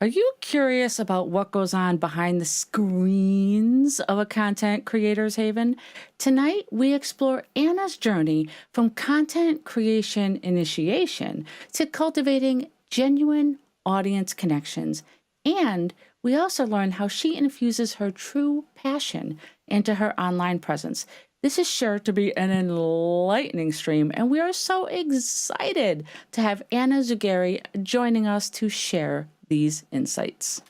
Are you curious about what goes on behind the screens of a content creator's haven? Tonight, we explore Anna's journey from content creation initiation to cultivating genuine audience connections. And we also learn how she infuses her true passion into her online presence. This is sure to be an enlightening stream, and we are so excited to have Anna Zugari joining us to share these insights.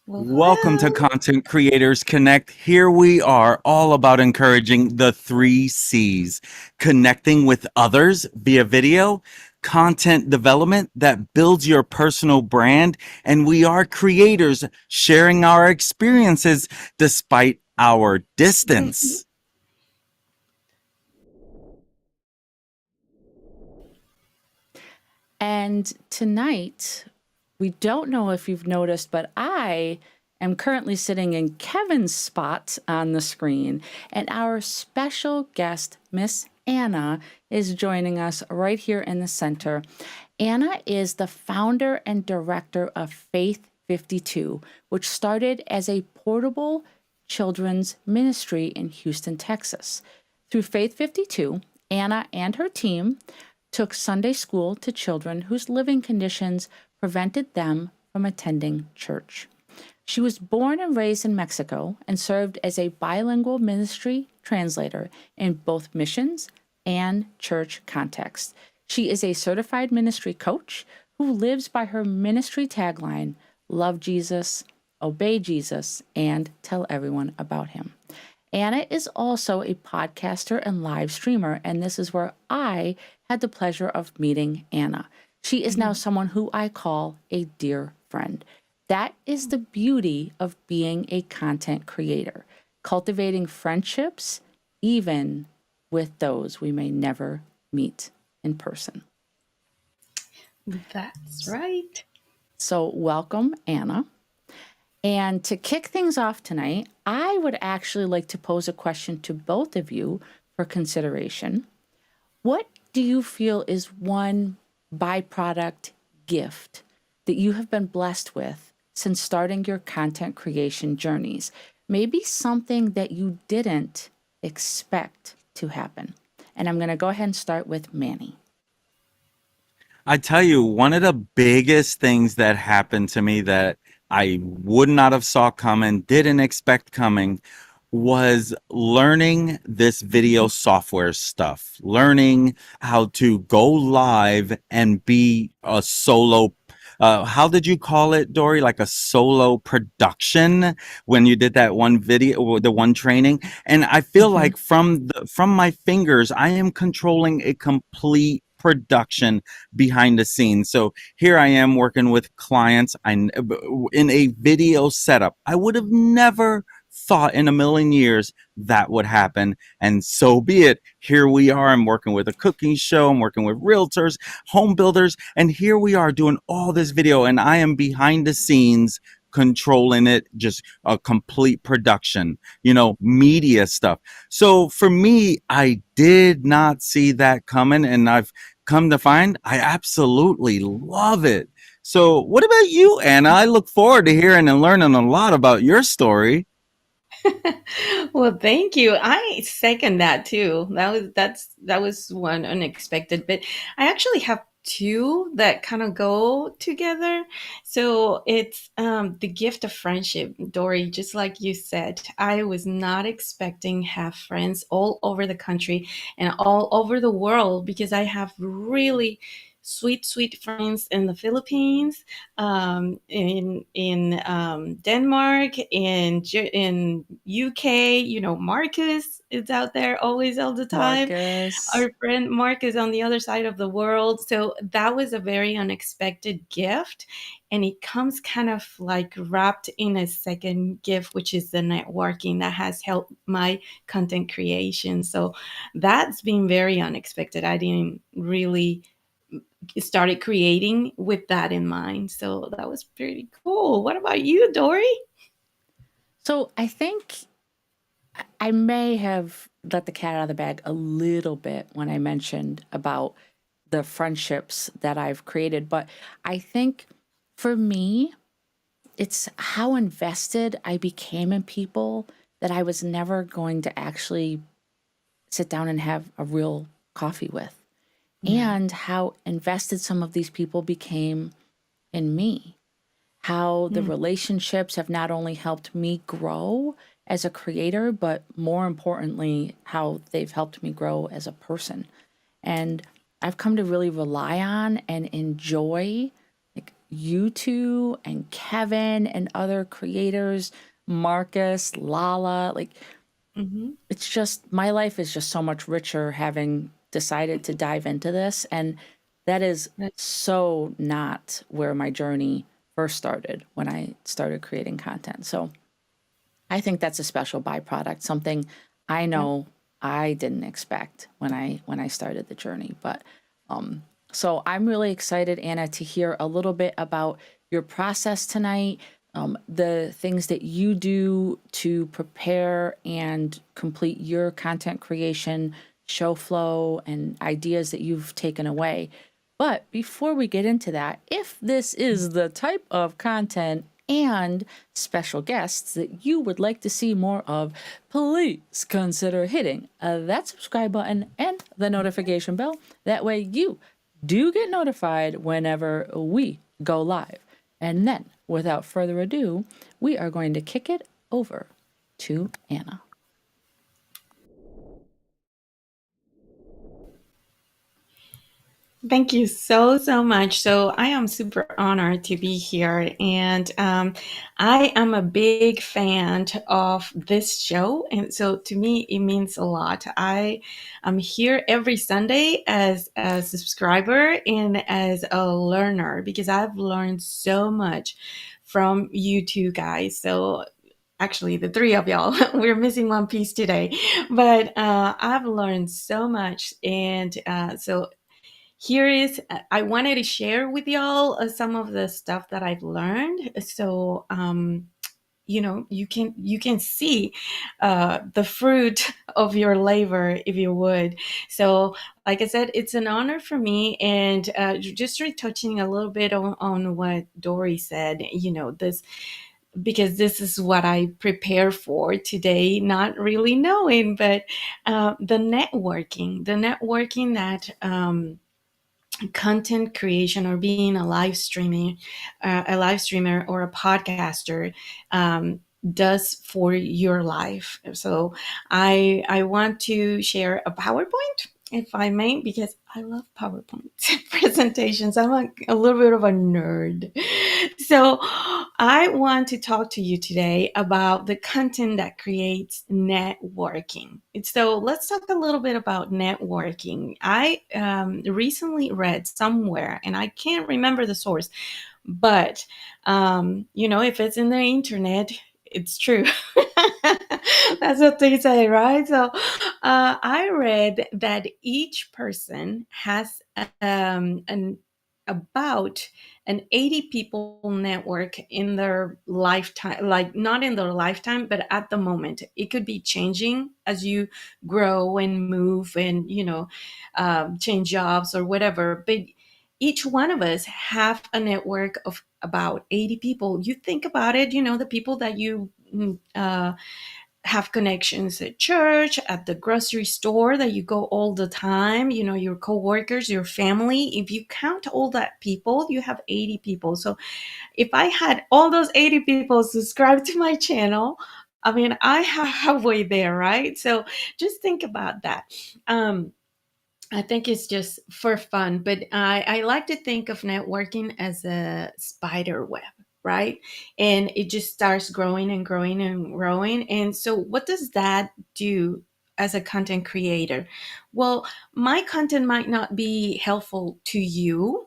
Welcome to Content Creators Connect. Here we are, all about encouraging the 3 C's: connecting with others via video, content development that builds your personal brand, and we are creators sharing our experiences despite our distance. And tonight, we don't know if you've noticed, but I am currently sitting in Kevin's spot on the screen, and our special guest, Miss Anna, is joining us right here in the center. Anna is the founder and director of Faith 52, which started as a portable children's ministry in Houston, Texas. Through Faith 52, Anna and her team took Sunday school to children whose living conditions prevented them from attending church. She was born and raised in Mexico and served as a bilingual ministry translator in both missions and church contexts. She is a certified ministry coach who lives by her ministry tagline, "Love Jesus, obey Jesus, and tell everyone about him." Anna is also a podcaster and live streamer, and this is where I had the pleasure of meeting Anna. She is now someone who I call a dear friend. That is the beauty of being a content creator, cultivating friendships even with those we may never meet in person. That's right. So welcome, Anna. And to kick things off tonight, I would actually like to pose a question to both of you for consideration. What do you feel is one byproduct gift that you have been blessed with since starting your content creation journeys? Maybe something that you didn't expect to happen. And I'm going to go ahead and start with Manny. I tell you, one of the biggest things that happened to me that I would not have saw coming, didn't expect coming, was learning this video software stuff, learning how to go live and be a solo. How did you call it, Dori? Like a solo production when you did that one video, the one training. And I feel like from my fingers, I am controlling a complete production behind the scenes. So here I am working with clients in a video setup. I would have never thought in a million years that would happen, and so be it. Here we are. I'm working with a cooking show, I'm working with realtors, home builders, and here we are doing all this video, and I am behind the scenes controlling it, just a complete production, media stuff. So for me, I did not see that coming, and I've come to find I absolutely love it. So what about you, Anna? I look forward to hearing and learning a lot about your story. Well, thank you. I second that too. That was one unexpected, but I actually have two that kind of go together. So it's the gift of friendship, Dori. Just like you said, I was not expecting have friends all over the country and all over the world, because I have really sweet friends in the Philippines, in Denmark, in UK. Marcus is out there always all the time. Marcus. Our friend Mark is on the other side of the world. So that was a very unexpected gift. And it comes kind of like wrapped in a second gift, which is the networking that has helped my content creation. So that's been very unexpected. I didn't really started creating with that in mind. So that was pretty cool. What about you, Dori? So I think I may have let the cat out of the bag a little bit when I mentioned about the friendships that I've created. But I think for me, it's how invested I became in people that I was never going to actually sit down and have a real coffee with, Yeah. and how invested some of these people became in me. How the Mm. relationships have not only helped me grow as a creator, but more importantly, how they've helped me grow as a person. And I've come to really rely on and enjoy like you two and Kevin and other creators, Marcus, Lala. Like, Hmm. it's just, my life is just so much richer having decided to dive into this. And that is so not where my journey first started when I started creating content. So I think that's a special byproduct, something I Yep. know I didn't expect when I started the journey. But so I'm really excited, Anna, to hear a little bit about your process tonight, the things that you do to prepare and complete your content creation, show flow, and ideas that you've taken away. But before we get into that, if this is the type of content and special guests that you would like to see more of, please consider hitting that subscribe button and the notification bell. That way you do get notified whenever we go live. And then, without further ado, we are going to kick it over to Anna. Thank you so, so much. So I am super honored to be here. And I am a big fan of this show. And so to me, it means a lot. I am here every Sunday as a subscriber and as a learner because I've learned so much from you two guys. So actually, the three of y'all, we're missing one piece today. But I've learned so much. And so here is I wanted to share with y'all some of the stuff that I've learned. So you can see the fruit of your labor, if you would. So like I said, it's an honor for me. And just retouching a little bit on what Dori said, this, because this is what I prepare for today, not really knowing, but the networking that content creation or being a live streamer or a podcaster does for your life. So I want to share a PowerPoint, if I may, because I love PowerPoint presentations. I'm a little bit of a nerd. So I want to talk to you today about the content that creates networking. So let's talk a little bit about networking. I recently read somewhere, and I can't remember the source, but if it's in the internet, it's true. That's what they say, right? So I read that each person has about an 80 people network in their lifetime, like not in their lifetime, but at the moment. It could be changing as you grow and move and, change jobs or whatever. But each one of us have a network of about 80 people. You think about it, the people that you have connections at church, at the grocery store that you go all the time, your coworkers, your family. If you count all that people, you have 80 people. So if I had all those 80 people subscribe to my channel, I mean, I have halfway there, right? So just think about that. I think it's just for fun, but I like to think of networking as a spider web, right? And it just starts growing and growing and growing. And so, what does that do as a content creator? Well, my content might not be helpful to you.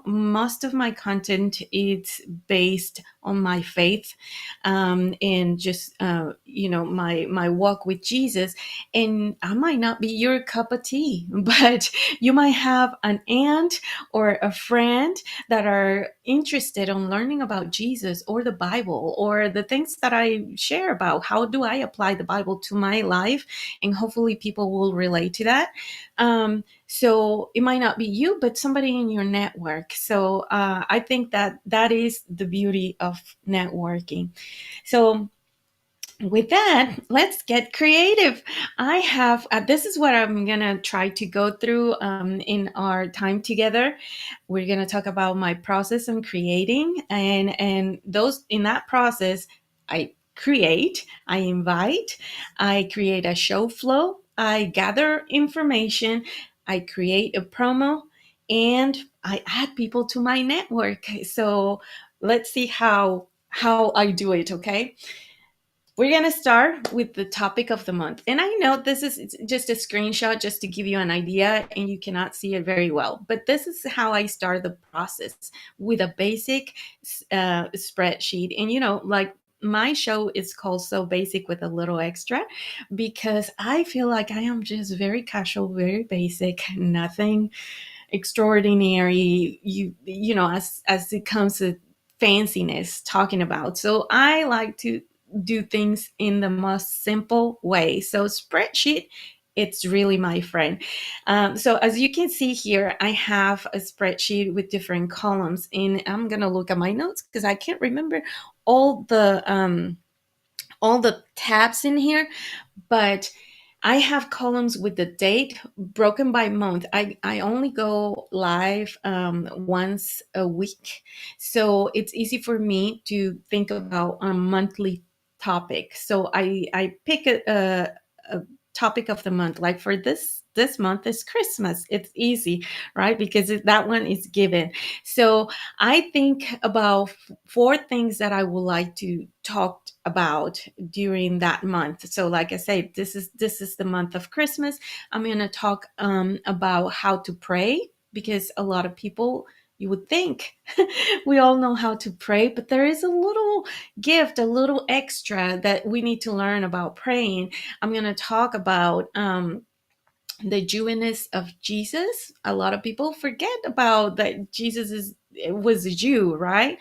Most of my content is based on my faith, and just my walk with Jesus. And I might not be your cup of tea, but you might have an aunt or a friend that are interested on learning about Jesus or the Bible or the things that I share about. How do I apply the Bible to my life? And hopefully people will relate to that. So it might not be you, but somebody in your network. So I think that that is the beauty of networking. So with that, let's get creative. I have, this is what I'm going to try to go through in our time together. We're going to talk about my process on creating, and those in that process, I create, I invite, I create a show flow, I gather information, I create a promo, and I add people to my network. So let's see how I do it, okay? We're going to start with the topic of the month. And I know this is just a screenshot just to give you an idea, and you cannot see it very well. But this is how I start the process, with a basic spreadsheet. And, like, my show is called So Basic with a Little Extra, because I feel like I am just very casual, very basic, nothing extraordinary, as it comes to fanciness talking about. So I like to do things in the most simple way. So spreadsheet, it's really my friend. So as you can see here, I have a spreadsheet with different columns, and I'm gonna look at my notes because I can't remember all the tabs in here, but I have columns with the date broken by month. I only go live once a week. So it's easy for me to think about a monthly topic. So I pick a topic of the month. Like for this month is Christmas. It's easy, right? Because that one is given. So I think about four things that I would like to talk about during that month. So like I say, this is the month of Christmas. I'm going to talk about how to pray, because a lot of people, you would think we all know how to pray, but there is a little gift, a little extra that we need to learn about praying. I'm going to talk about the Jewishness of Jesus. A lot of people forget about that Jesus was a Jew, right?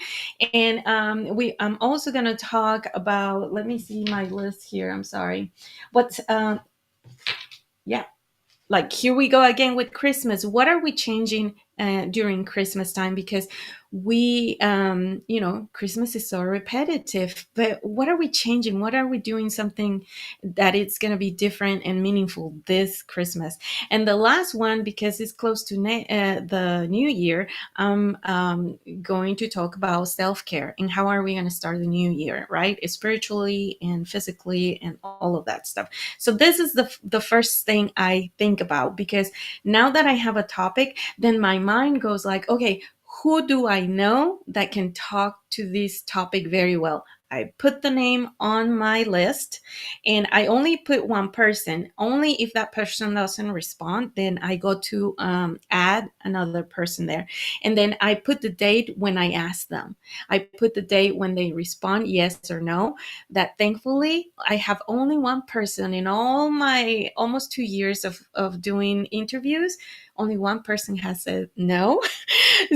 And I'm also going to talk about, let me see my list here. I'm sorry. What's yeah, like, here we go again with Christmas. What are we changing during Christmas time? Because we Christmas is so repetitive, but what are we changing? What are we doing something that it's going to be different and meaningful this Christmas? And the last one, because it's close to the new year, I'm going to talk about self-care and how are we going to start the new year, right? Spiritually and physically and all of that stuff. So this is the first thing I think about, because now that I have a topic, then my mind goes like, okay, who do I know that can talk to this topic very well? I put the name on my list, and I only put one person. Only if that person doesn't respond, then I go to add another person there. And then I put the date when I ask them. I put the date when they respond, yes or no. That thankfully, I have only one person in all my almost 2 years of doing interviews. Only one person has said no.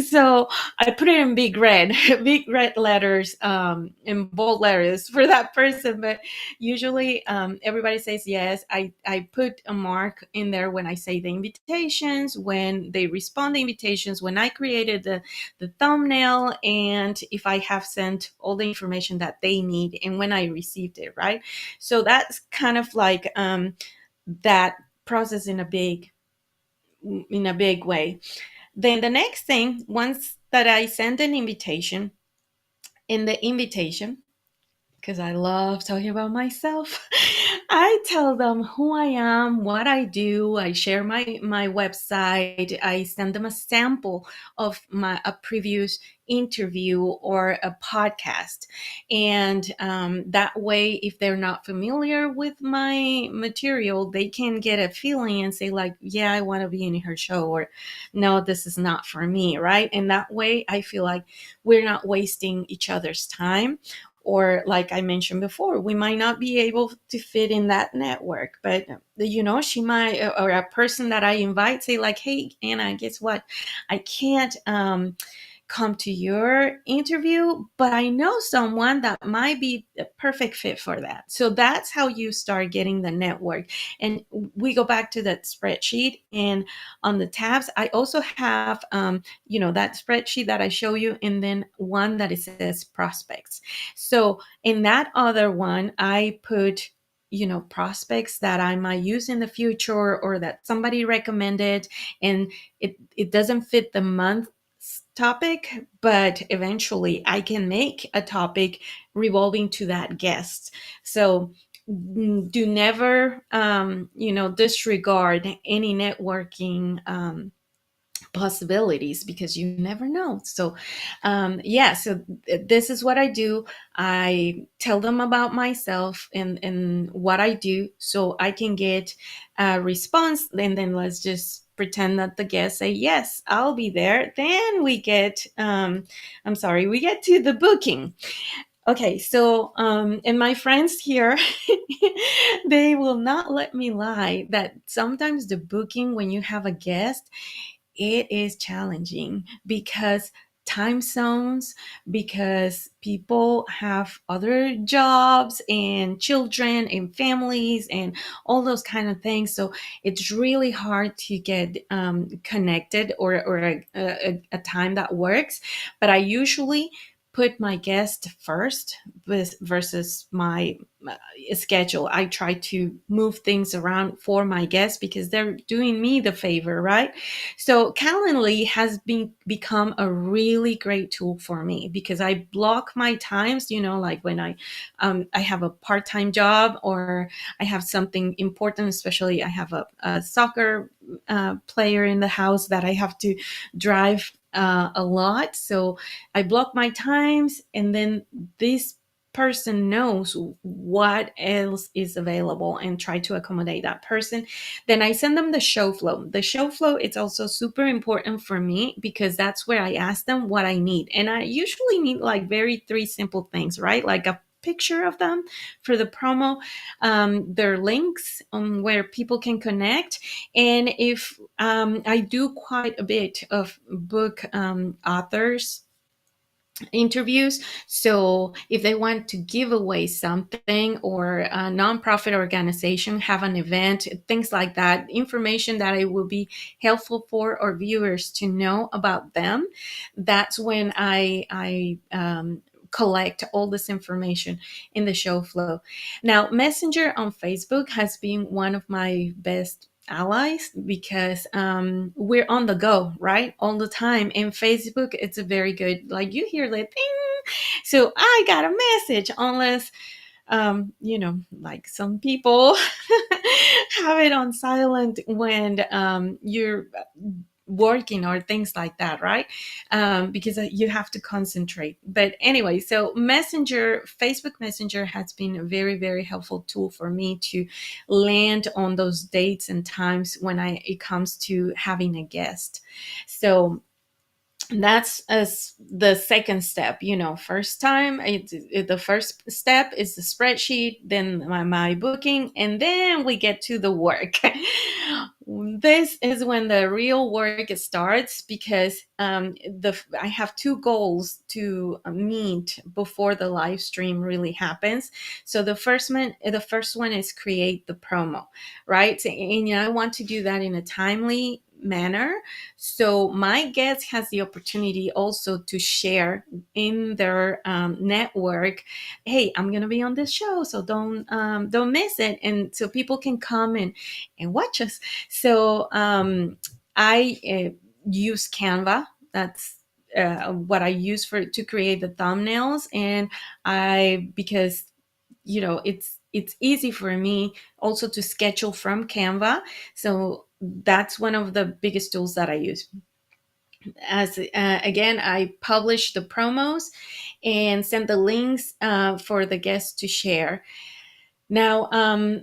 So I put it in big red, big red letters, in bold letters for that person. But usually everybody says yes. I put a mark in there when I say the invitations, when they respond the invitations, when I created the thumbnail, and if I have sent all the information that they need, and when I received it, right? So that's kind of like that process in a big way. Then the next thing, once that I send an invitation, in the invitation, because I love talking about myself, I tell them who I am, what I do. I share my website. I send them a sample of a previous interview or a podcast, and that way, if they're not familiar with my material, they can get a feeling and say like, "Yeah, I want to be in her show," or "No, this is not for me," right? And that way, I feel like we're not wasting each other's time, or like I mentioned before, we might not be able to fit in that network, but she might, or a person that I invite say like, "Hey, Anna, guess what? I can't come to your interview, but I know someone that might be a perfect fit for that." So that's how you start getting the network. And we go back to that spreadsheet, and on the tabs, I also have, that spreadsheet that I show you, and then one that it says prospects. So in that other one, I put prospects that I might use in the future or that somebody recommended, and it doesn't fit the month topic, but eventually I can make a topic revolving to that guest. So do never disregard any networking possibilities, because you never know. So this is what I do. I tell them about myself and what I do, so I can get a response, and then let's just pretend that the guests say yes, I'll be there. Then we get we get to the booking. Okay, so and my friends here, they will not let me lie that sometimes the booking, when you have a guest, it is challenging because time zones, because people have other jobs and children and families and all those kind of things. So it's really hard to get connected, or a time that works. But I usually put my guest first versus my schedule. I try to move things around for my guests because they're doing me the favor, right? So Calendly has become a really great tool for me because I block my times, like when I have a part-time job, or I have something important, especially I have a soccer player in the house that I have to drive a lot. So I block my times, and then this person knows what else is available and try to accommodate that person. Then I send them the show flow. The show flow, it's also super important for me because that's where I ask them what I need. And I usually need like very three simple things, right? Like a picture of them for the promo, their links on where people can connect. And if I do quite a bit of book authors interviews. So if they want to give away something, or a nonprofit organization have an event, things like that, information that it will be helpful for our viewers to know about them, that's when I collect all this information in the show flow. Now, Messenger on Facebook has been one of my best allies because we're on the go, right, all the time. And Facebook, it's a very good, like, you hear like ding, so I got a message, unless like some people have it on silent when you're working or things like that, right? Because you have to concentrate. But anyway, so Facebook Messenger has been a very, very helpful tool for me to land on those dates and times when it comes to having a guest. So that's the second step. First time, the first step is the spreadsheet, then my booking, and then we get to the work. This is when the real work starts, because I have two goals to meet before the live stream really happens. So the first one is create the promo, right? And I want to do that in a timely manner, so my guest has the opportunity also to share in their network, "Hey, I'm gonna be on this show, so don't miss it," and so people can come and watch us. So I use Canva. That's what I use to create the thumbnails, and because it's easy for me also to schedule from Canva. So that's one of the biggest tools that I use. As again, I publish the promos and send the links for the guests to share. Now,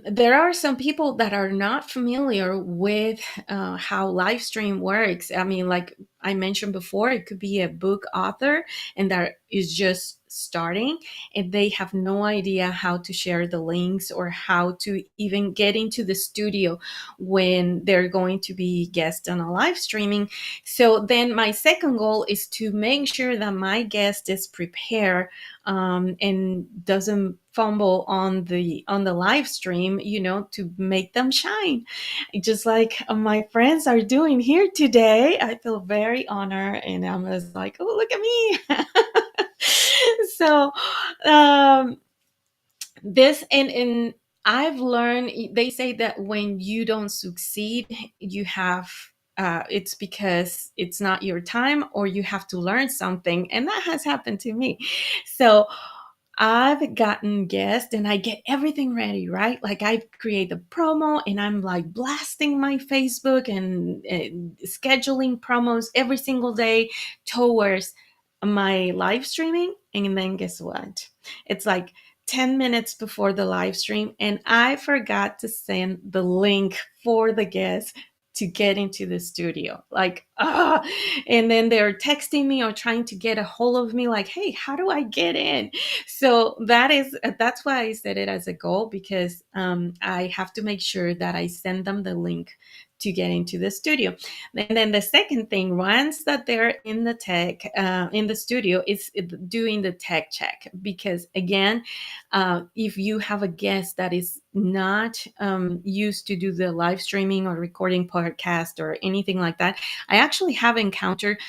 there are some people that are not familiar with how live stream works. I mean, like I mentioned before, it could be a book author and that is just starting, and they have no idea how to share the links or how to even get into the studio when they're going to be guests on a live streaming. So then my second goal is to make sure that my guest is prepared and doesn't fumble on the live stream, to make them shine, just like my friends are doing here today. I feel very honored, and I'm just like, oh, look at me. So this and I've learned, they say that when you don't succeed, you have it's because it's not your time, or you have to learn something, and that has happened to me. So I've gotten guests and I get everything ready, right? Like I create the promo and I'm like blasting my Facebook and scheduling promos every single day towards my live streaming. And then guess what? It's like 10 minutes before the live stream, and I forgot to send the link for the guest to get into the studio. Like, and then they're texting me or trying to get a hold of me, like, hey, how do I get in? So that's why I set it as a goal, because I have to make sure that I send them the link to get into the studio. And then the second thing, once that they're in the tech in the studio, is doing the tech check. Because again, if you have a guest that is not used to do the live streaming or recording podcast or anything like that, I actually have encountered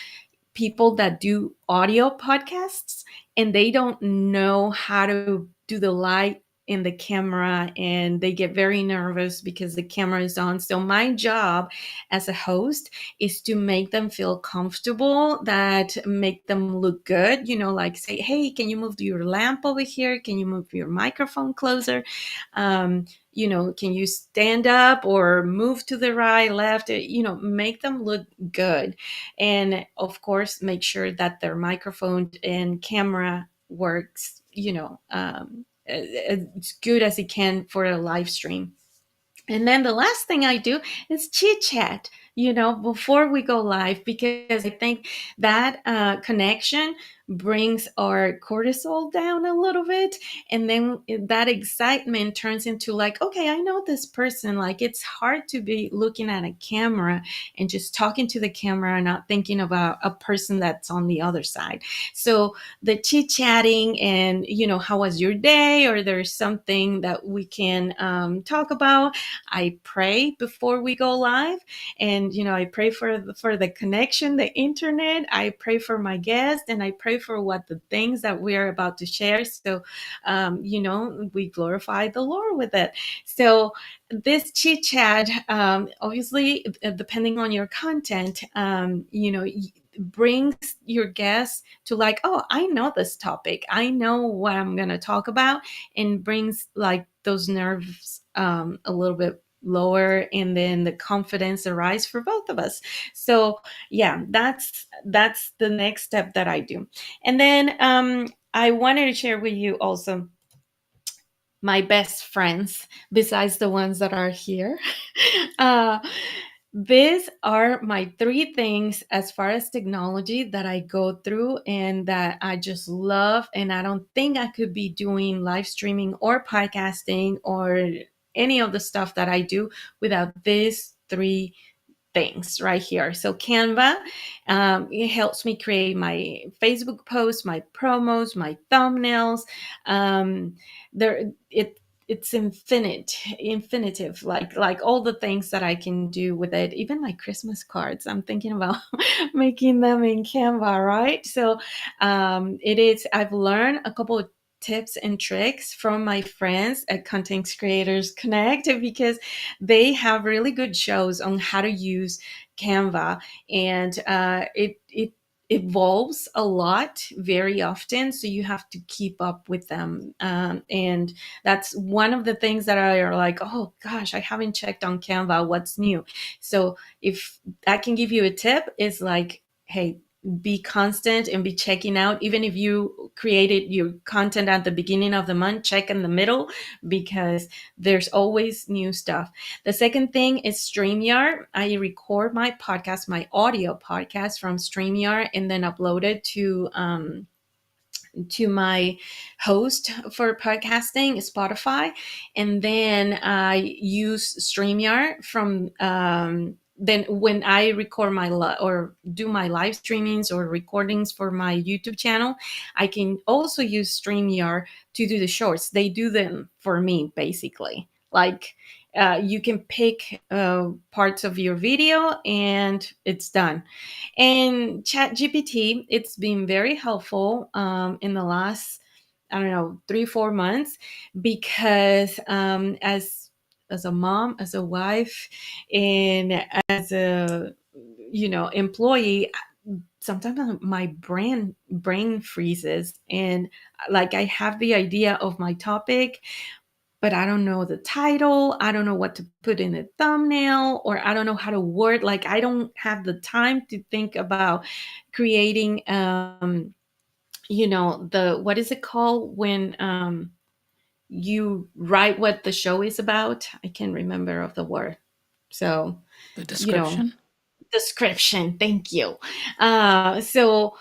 people that do audio podcasts and they don't know how to do the light in the camera, and they get very nervous because the camera is on. So my job as a host is to make them feel comfortable, that make them look good, like say, hey, can you move your lamp over here, can you move your microphone closer, can you stand up or move to the right, left, make them look good. And of course, make sure that their microphone and camera works, as good as it can for a live stream. And then the last thing I do is chit chat, before we go live, because I think that connection brings our cortisol down a little bit. And then that excitement turns into like, okay, I know this person. Like, it's hard to be looking at a camera and just talking to the camera and not thinking about a person that's on the other side. So the chit chatting and, how was your day? Or there's something that we can talk about. I pray before we go live, and I pray for the connection, the internet. I pray for my guests, and I pray for what the things that we are about to share. So, we glorify the Lord with it. So this chit chat, obviously, depending on your content, brings your guests to like, oh, I know this topic, I know what I'm going to talk about, and brings like those nerves a little bit lower, and then the confidence arise for both of us. So yeah, that's the next step that I do. And then I wanted to share with you also my best friends, besides the ones that are here. uh, these are my three things as far as technology that I go through and that I just love. And I don't think I could be doing live streaming or podcasting or any of the stuff that I do without these three things right here. So Canva, it helps me create my Facebook posts, my promos, my thumbnails. There, it's infinitive, like all the things that I can do with it. Even my Christmas cards, I'm thinking about making them in Canva, right? So it is. I've learned a couple of tips and tricks from my friends at Content Creators Connect, because they have really good shows on how to use Canva, and evolves a lot very often, so you have to keep up with them. And that's one of the things that are like, oh gosh, I haven't checked on Canva, what's new. So if I can give you a tip, is like, hey, be constant and be checking out. Even if you created your content at the beginning of the month, check in the middle, because there's always new stuff. The second thing is StreamYard. I record my podcast, my audio podcast from StreamYard, and then upload it to my host for podcasting, Spotify. And then I use StreamYard from then when I record my or do my live streamings or recordings for my YouTube channel, I can also use StreamYard to do the shorts. They do them for me, basically. Like, you can pick parts of your video and it's done. And ChatGPT, it's been very helpful in the last, I don't know, 3-4 months, because as a mom, as a wife, and as a employee, sometimes my brain freezes, and like I have the idea of my topic, but I don't know the title. I don't know what to put in the thumbnail, or I don't know how to word. Like, I don't have the time to think about creating, the, what is it called when you write what the show is about? I can't remember of the word. So, The you know, description. description. Thank you. So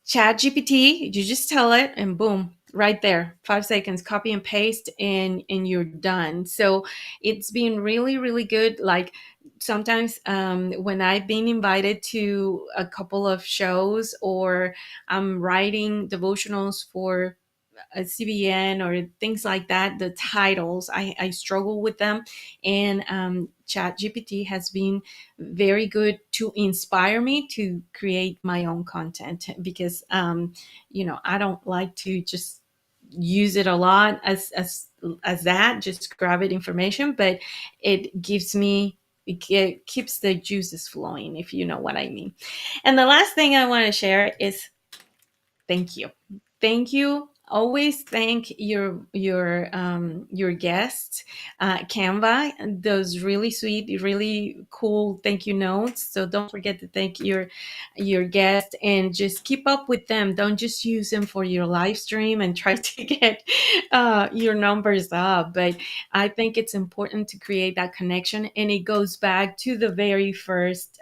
Chat GPT, you just tell it and boom, right there, 5 seconds, copy and paste, and you're done. So it's been really, really good. Like, sometimes when I've been invited to a couple of shows, or I'm writing devotionals for a CBN or things like that, the titles, I struggle with them. And Chat GPT has been very good to inspire me to create my own content, because I don't like to just use it a lot as that, just grab it information, but it gives me, it keeps the juices flowing, if you know what I mean. And the last thing I want to share is thank you. Thank you. Always thank your guests, Canva, those really sweet, really cool thank you notes. So don't forget to thank your guest, and just keep up with them. Don't just use them for your live stream and try to get your numbers up. But I think it's important to create that connection, and it goes back to the very first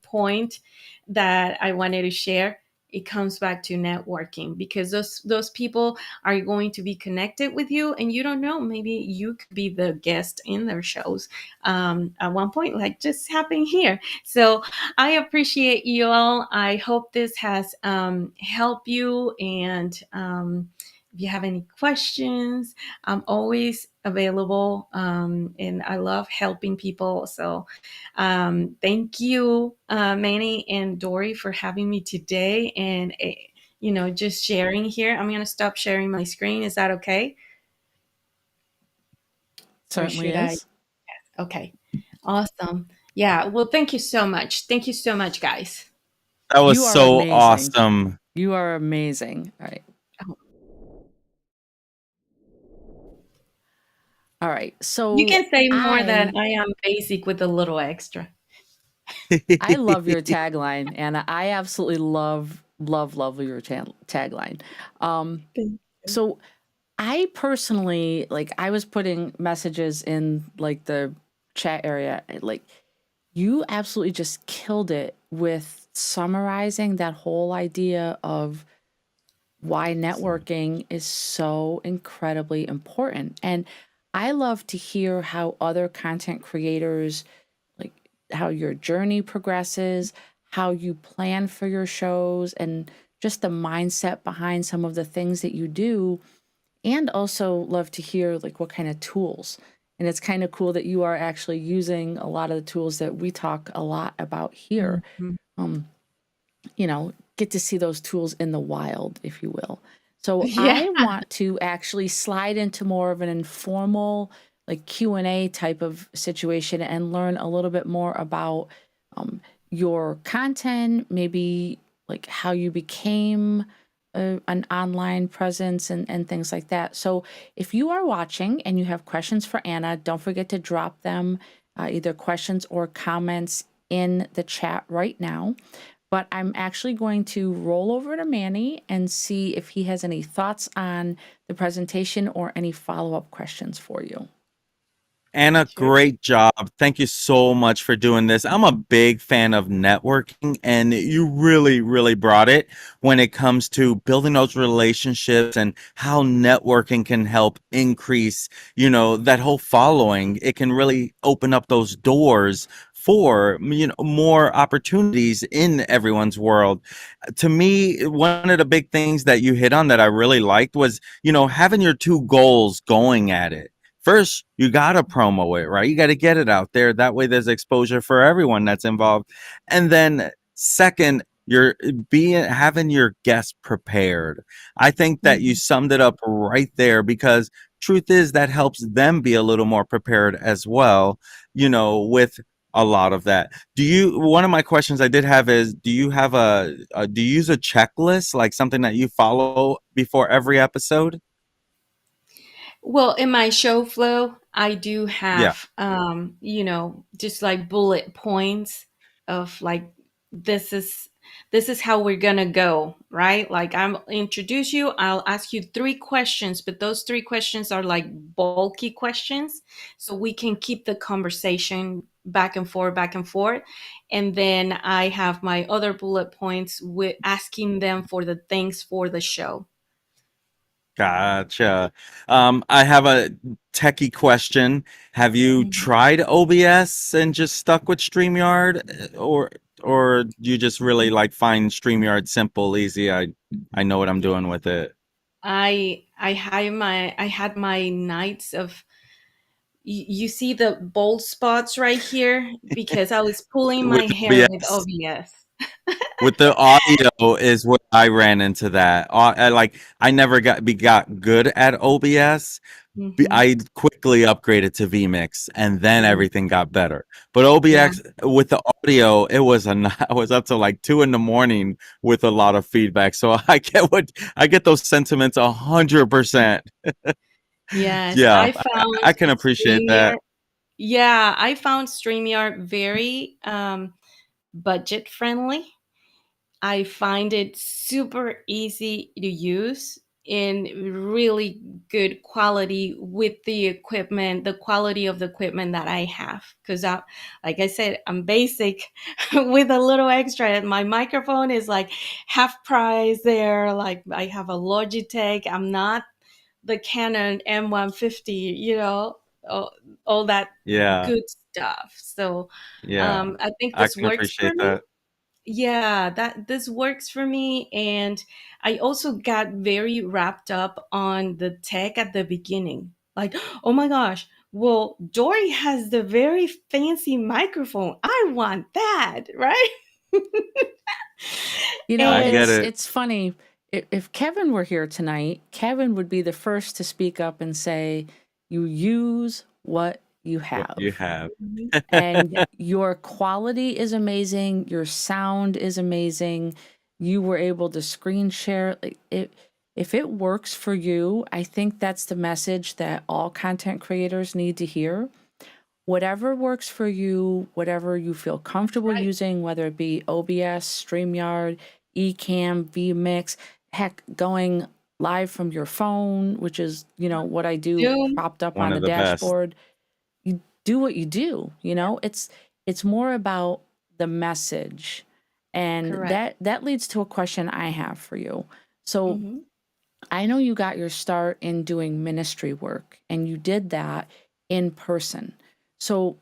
point that I wanted to share. It comes back to networking, because those people are going to be connected with you, and you don't know, maybe you could be the guest in their shows at one point, like just happened here. So I appreciate you all. I hope this has helped you, and if you have any questions, I'm always available, and I love helping people. So thank you, Manny and Dori, for having me today, and just sharing here. I'm going to stop sharing my screen. Is that okay? Or Certainly should I? is. Okay. Awesome. Yeah. Well, thank you so much. Thank you so much, guys. That was You are so amazing. awesome. You are amazing. All right. Oh, All right. you So can say more than I I am basic with a little extra. I love your tagline, and I absolutely love your tagline. Um, Thank you. so I personally, like, I was putting messages in like the chat area, like, you absolutely just killed it with summarizing that whole idea of why networking is so incredibly important. And I love to hear how other content creators, like, how your journey progresses, how you plan for your shows, and just the mindset behind some of the things that you do. And also love to hear like what kind of tools. And it's kind of cool that you are actually using a lot of the tools that we talk a lot about here. Mhm. Um, get to see those tools in the wild, if you will. So Yeah. I want to actually slide into more of an informal, like, Q&A type of situation, and learn a little bit more about your content, maybe like how you became an online presence and things like that. So if you are watching and you have questions for Anna, don't forget to drop them, either questions or comments in the chat right now. But I'm actually going to roll over to Manny and see if he has any thoughts on the presentation or any follow-up questions for you. Anna, Sure. great job. Thank you so much for doing this. I'm a big fan of networking, and you really, really brought it when it comes to building those relationships and how networking can help increase, that whole following. It can really open up those doors for, more opportunities in everyone's world. To me, one of the big things that you hit on that I really liked was, having your two goals going at it. First, you got to promo it, right? You got to get it out there. That way there's exposure for everyone that's involved. And then second, you're being having your guests prepared. I think that you Mhm. summed it up right there, because truth is that helps them be a little more prepared as well, with a lot of that. One of my questions I did have is, do you have do you use a checklist, like something that you follow before every episode? Well, in my show flow, I do Yeah. have, just like bullet points of like, this is this is how we're gonna go, right? Like, I'm introduce you, I'll ask you three questions, but those three questions are like bulky questions, so we can keep the conversation back and forth. And then I have my other bullet points with asking them for the things for the show. Gotcha. I have a techie question. Have you Mhm. tried OBS and just stuck with StreamYard, or you just really like find StreamYard simple, easy? I know what I'm doing with it. I had my nights of, you see the bold spots right here because I was pulling With my hair with OBS. OBS. With the audio is what I ran into that. I never got good at OBS. Hmm. I quickly upgraded to vMix, and then Yeah, everything got better. But yeah, OBX with the audio, it was I was up to like 2 in the morning with a lot of feedback. So I get those sentiments 100%. yes. Yeah, I found I can appreciate StreamYard. that. Yeah, I found StreamYard very budget friendly. I find it super easy to use and really good quality with the equipment, the quality of the equipment that I have. Because, like I said, I'm basic with a little extra. My microphone is like half price there. Like, I have a Logitech. I'm not the Canon M150, all, all that Yeah, good stuff. So yeah, I think I this can works for appreciate me. that. Yeah, that this works for me. And I also got very wrapped up on the tech at the beginning. Like, oh my gosh, well, Dory has the very fancy microphone. I want that, right? You know, I get And it. it's funny. If Kevin were here tonight, Kevin would be the first to speak up and say, "You use what you What you have." have. And your quality is amazing, your sound is amazing. You were able to screen share. Like, if it works for you, I think that's the message that all content creators need to hear. Whatever works for you, whatever you feel comfortable right, using, whether it be OBS, StreamYard, Ecamm, vMix, heck, going live from your phone, which is, what I do Zoom, propped up One on of the the best. dashboard. You do what you do, it's more about the message. And correct. that leads to a question I have for you. So Hmm. I know you got your start in doing ministry work and you did that in person. So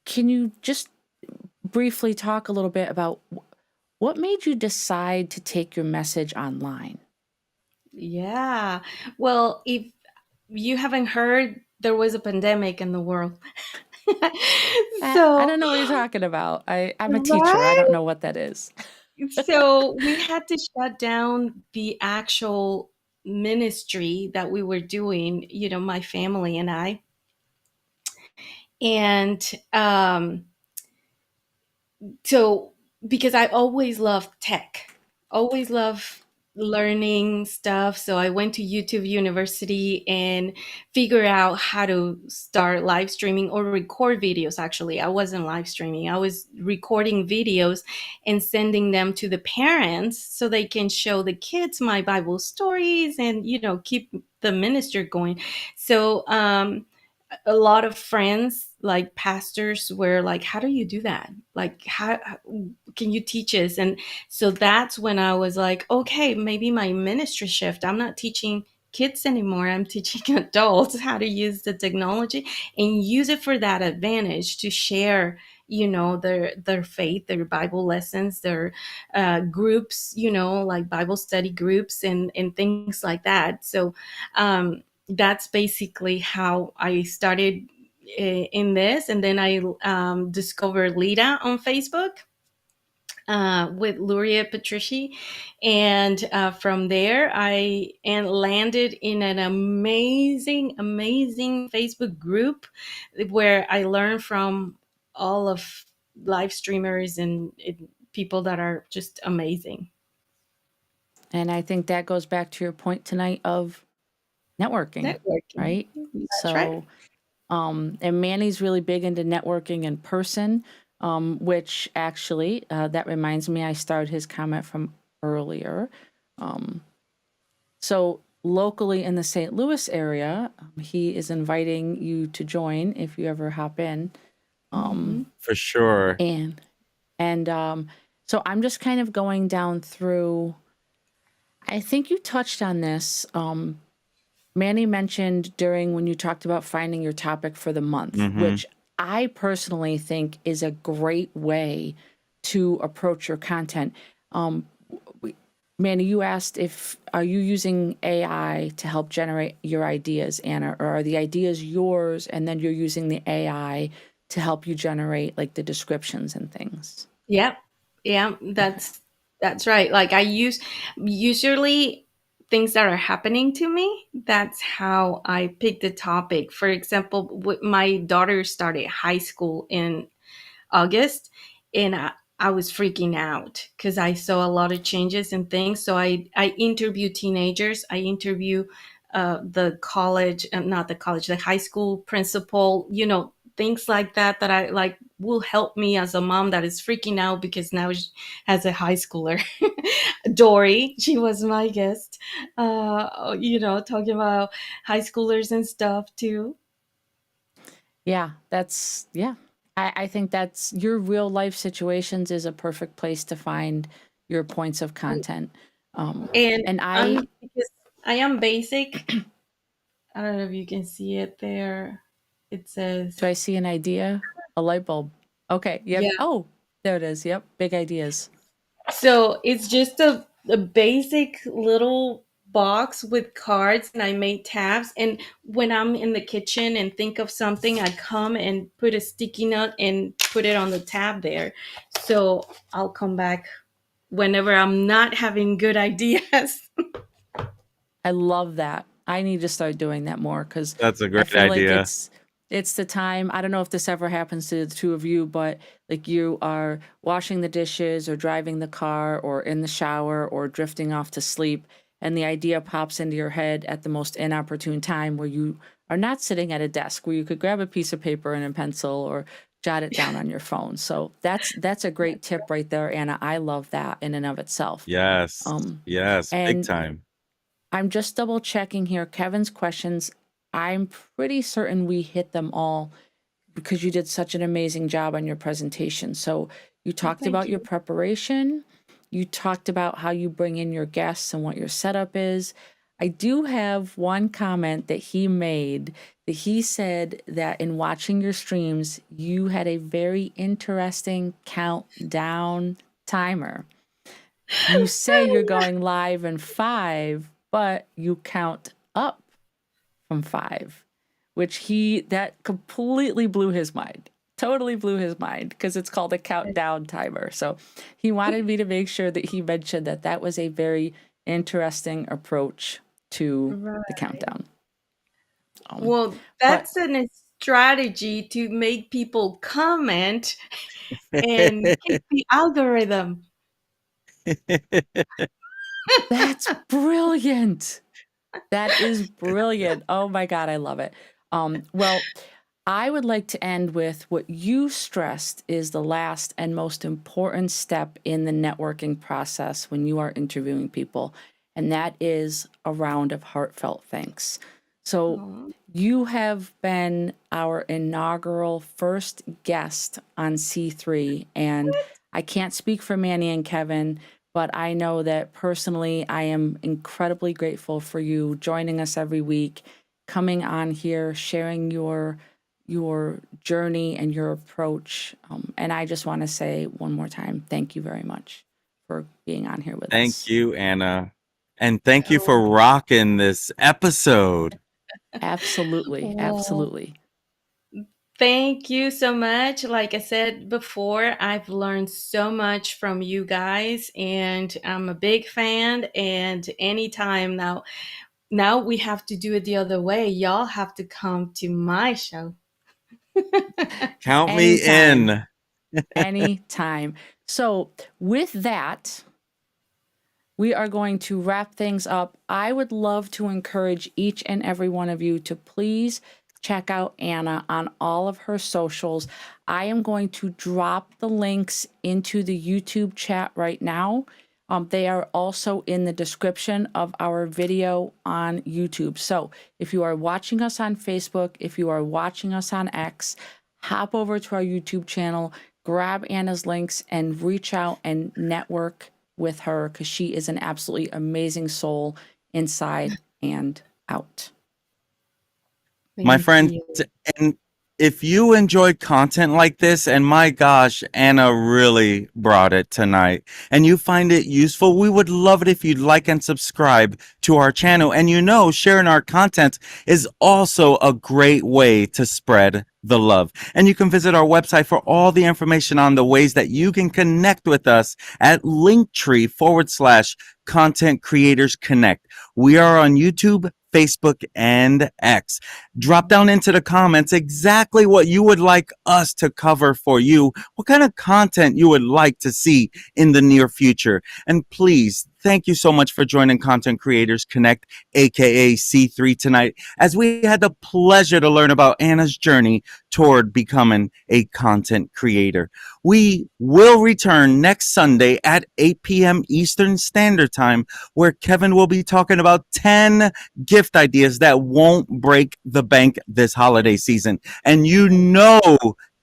can you just briefly talk a little bit about what made you decide to take your message online? Yeah. Well, if you haven't heard, there was a pandemic in the world. I So, don't know what you're talking about. I'm a teacher. I don't right? know what that is. So we had to shut down the actual ministry that we were doing, my family and I. And so because I always loved tech, always loved learning stuff. So I went to YouTube University and figure out how to start live streaming or record videos. Actually, I wasn't live streaming. I was recording videos and sending them to the parents so they can show the kids my Bible stories and, keep the ministry going. So, a lot of friends like pastors were like, how do you do that? Like, how can you teach us? And so that's when I was like, okay, maybe my ministry shift, I'm not teaching kids anymore, I'm teaching adults how to use the technology and use it for that advantage to share, their faith, their Bible lessons, their groups, like Bible study groups and things like that. So that's basically how I started in this. And then I discovered Lita on Facebook with Luria Patrici. And from there, I and landed in an amazing, amazing Facebook group where I learned from all of live streamers and people that are just amazing. And I think that goes back to your point tonight of networking, Networking. right? That's right. So, and Manny's really big into networking in person, which actually, that reminds me, I started his comment from earlier. So, locally in the St. Louis area, he is inviting you to join if you ever hop in. For sure. And so I'm just kind of going down through. I think you touched on this. Manny mentioned during when you talked about finding your topic for the month, which I personally think is a great way to approach your content. Manny, you asked if are you using AI to help generate your ideas, Anna, or are the ideas yours and then you're using the AI to help you generate like the descriptions and things? Yep. Yeah, that's right. Like I use usually things that are happening to me. That's how I pick the topic. For example, my daughter started high school in August, and I was freaking out because I saw a lot of changes and things. So I interview teenagers. I interview the college, not the college, the high school principal. Things like that I like will help me as a mom that is freaking out because now she has a high schooler. Dori, she was my guest. Talking about high schoolers and stuff too. Yeah, yeah. I think that's your real life situations is a perfect place to find your points of content. And And I, because I am basic. I don't know if you can see it there. It do says, I see an idea? A light bulb. Okay. Yep. yeah. Oh, there it is. Yep. Big ideas. So it's just a basic little box with cards, and I made tabs. And when I'm in the kitchen and think of something, I come and put a sticky note and put it on the tab there. So I'll come back whenever I'm not having good ideas. I love that. I need to start doing that more because That's a I great feel like idea. it's the time. I don't know if this ever happens to the two of you, but like you are washing the dishes or driving the car or in the shower or drifting off to sleep, and the idea pops into your head at the most inopportune time where you are not sitting at a desk where you could grab a piece of paper and a pencil or jot it down on your phone. So that's a great tip right there, Anna. I love that in and of itself. Yes. Yes. Big And time. I'm just double checking here. Kevin's questions, I'm pretty certain we hit them all because you did such an amazing job on your presentation. So you Oh, talked thank about your you. preparation. You talked about how you bring in your guests and what your setup is. I do have one comment that he made that he said that in watching your streams, you had a very interesting countdown timer. You say you're going live in 5, but you count up from 5, which that completely blew his mind. Totally blew his mind because it's called a countdown timer. So he wanted me to make sure that he mentioned that was a very interesting approach to the Right. countdown. Well, But that's an strategy to make people comment and hit the algorithm. That's brilliant. That is brilliant. Oh my God, I love it. Well, I would like to end with what you stressed is the last and most important step in the networking process when you are interviewing people, and that is a round of heartfelt thanks. So, Aw. you have been our inaugural first guest on C3, and I can't speak for Manny and Kevin, but I know that personally, I am incredibly grateful for you joining us every week, coming on here, sharing your journey and your approach. And I just want to say one more time, thank you very much for being on here with Thank us. you, Anna. And thank you Oh, for rocking this episode. Absolutely, well, absolutely. thank you so much. Like I said before, I've learned so much from you guys, and I'm a big fan. And anytime now we have to do it the other way. Y'all have to come to my show. Count me Anytime, in. anytime. So, with that, we are going to wrap things up. I would love to encourage each and every one of you to please check out Anna on all of her socials. I am going to drop the links into the YouTube chat right now. They are also in the description of our video on YouTube. So if you are watching us on Facebook, if you are watching us on X, hop over to our YouTube channel, grab Anna's links, and reach out and network with her because she is an absolutely amazing soul inside and out. My Thank friends, you. and if you enjoy content like this, and my gosh, Anna really brought it tonight, and you find it useful, we would love it if you'd like and subscribe to our channel. And sharing our content is also a great way to spread the love. And you can visit our website for all the information on the ways that you can connect with us at linktr.ee/content creators connect. We are on YouTube, Facebook, and X. Drop down into the comments exactly what you would like us to cover for you, what kind of content you would like to see in the near future. And please, thank you so much for joining Content Creators Connect, aka C3, tonight, as we had the pleasure to learn about Anna's journey toward becoming a content creator. We will return next Sunday at 8 p.m. Eastern Standard Time, where Kevin will be talking about 10 gift ideas that won't break the bank this holiday season. And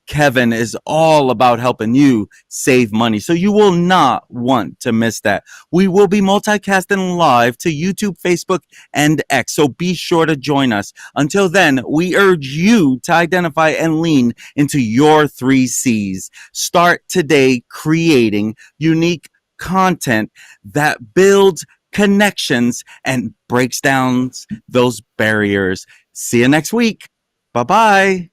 Kevin is all about helping you save money. So you will not want to miss that. We will be multicasting live to YouTube, Facebook, and X. So be sure to join us. Until then, we urge you to identify and lean into your 3 C's. Start today creating unique content that builds connections and breaks down those barriers. See you next week. Bye-bye.